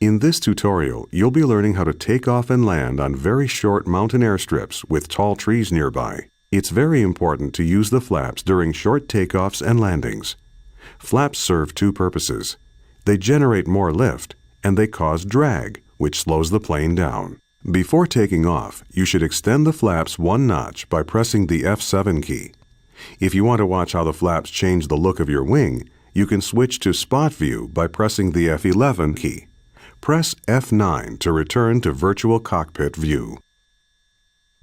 In this tutorial, you'll be learning how to take off and land on very short mountain airstrips with tall trees nearby. It's very important to use the flaps during short takeoffs and landings. Flaps serve two purposes. They generate more lift, and they cause drag, which slows the plane down. Before taking off, you should extend the flaps one notch by pressing the F7 key. If you want to watch how the flaps change the look of your wing, you can switch to spot view by pressing the F11 key. Press F9 to return to virtual cockpit view.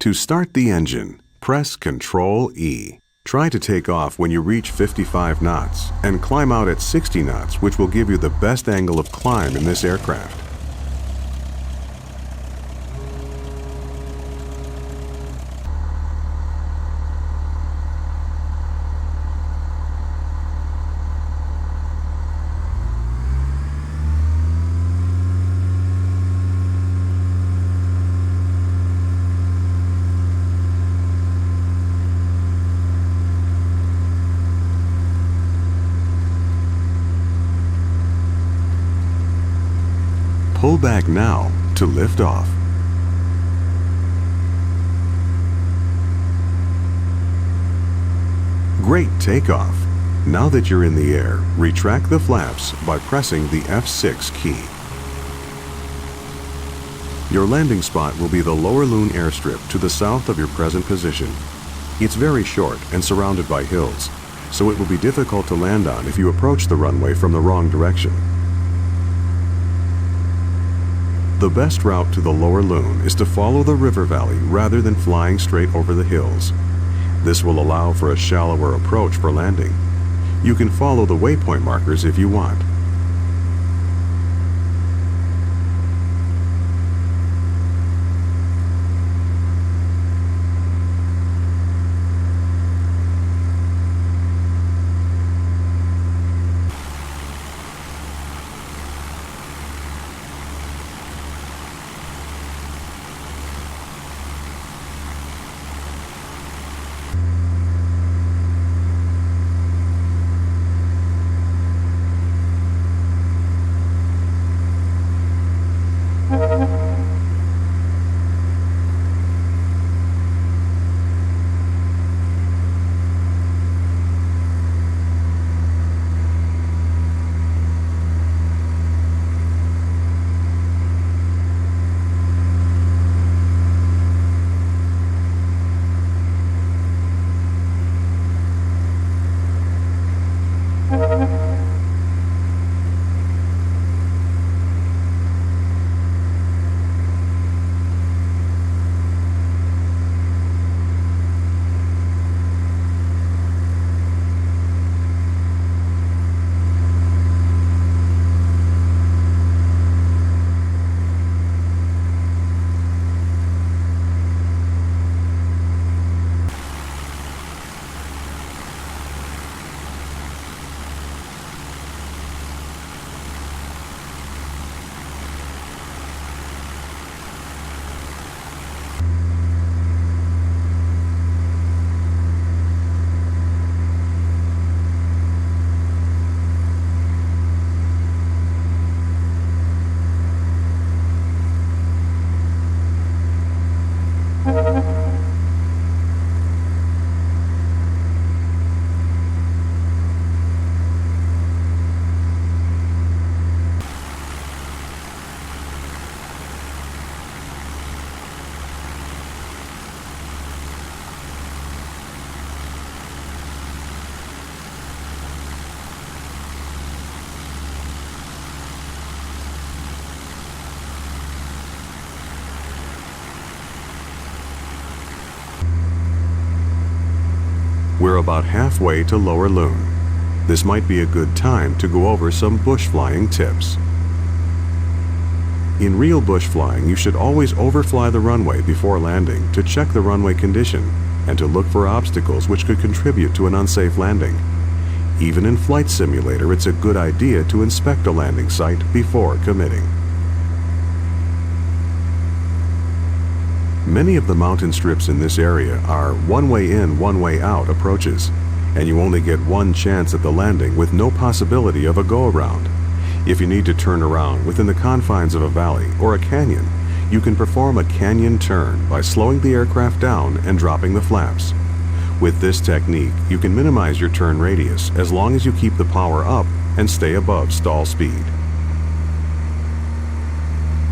To start the engine, press Ctrl-E. Try to take off when you reach 55 knots and climb out at 60 knots, which will give you the best angle of climb in this aircraft. Pull back now to lift off. Great takeoff! Now that you're in the air, retract the flaps by pressing the F6 key. Your landing spot will be the Lower Loon airstrip to the south of your present position. It's very short and surrounded by hills, so it will be difficult to land on if you approach the runway from the wrong direction. The best route to the Lower Loon is to follow the river valley rather than flying straight over the hills. This will allow for a shallower approach for landing. You can follow the waypoint markers if you want. We're about halfway to Lower Loon. This might be a good time to go over some bush flying tips. In real bush flying, you should always overfly the runway before landing to check the runway condition and to look for obstacles which could contribute to an unsafe landing. Even in Flight Simulator, it's a good idea to inspect a landing site before committing. Many of the mountain strips in this area are one-way in, one-way out approaches, and you only get one chance at the landing with no possibility of a go-around. If you need to turn around within the confines of a valley or a canyon, you can perform a canyon turn by slowing the aircraft down and dropping the flaps. With this technique, you can minimize your turn radius as long as you keep the power up and stay above stall speed.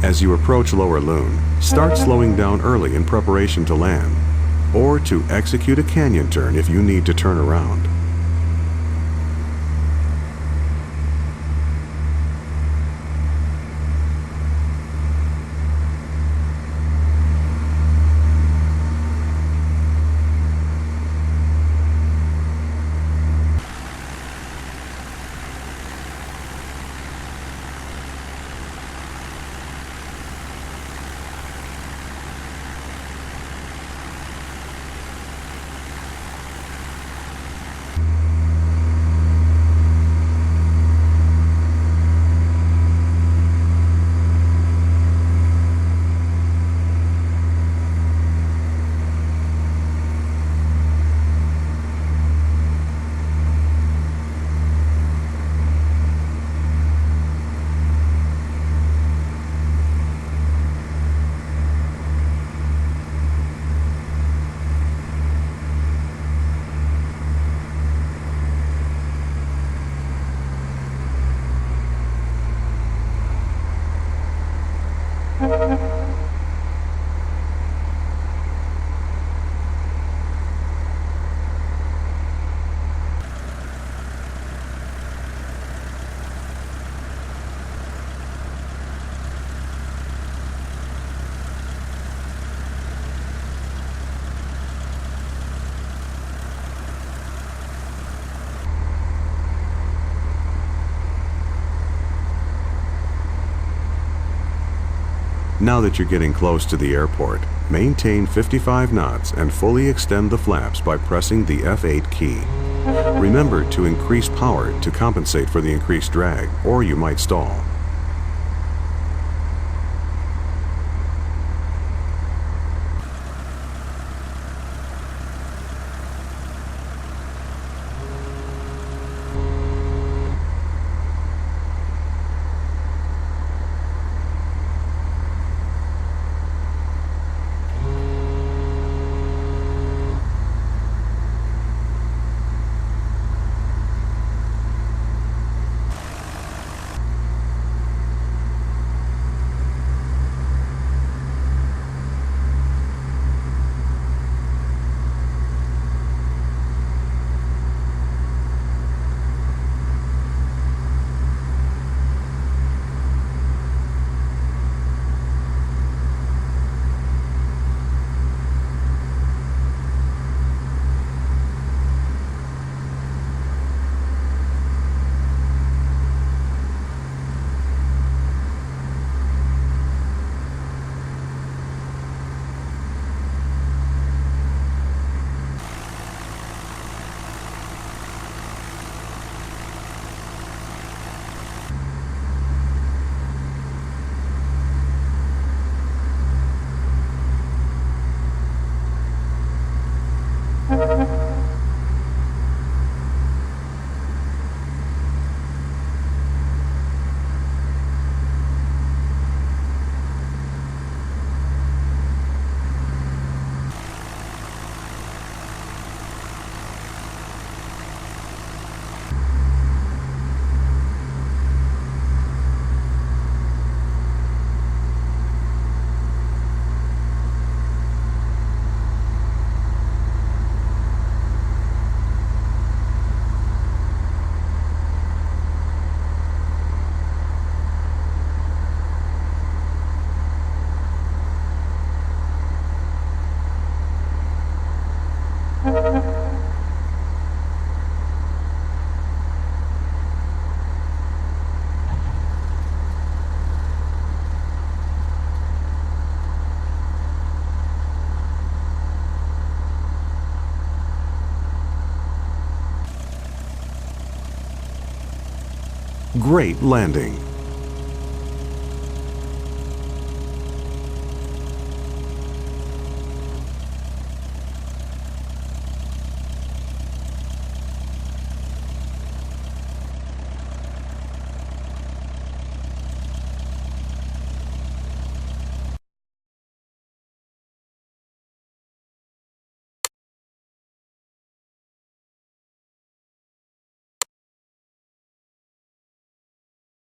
As you approach Lower Loon, start slowing down early in preparation to land, or to execute a canyon turn if you need to turn around. Now that you're getting close to the airport, maintain 55 knots and fully extend the flaps by pressing the F8 key. Remember to increase power to compensate for the increased drag, or you might stall. Great landing!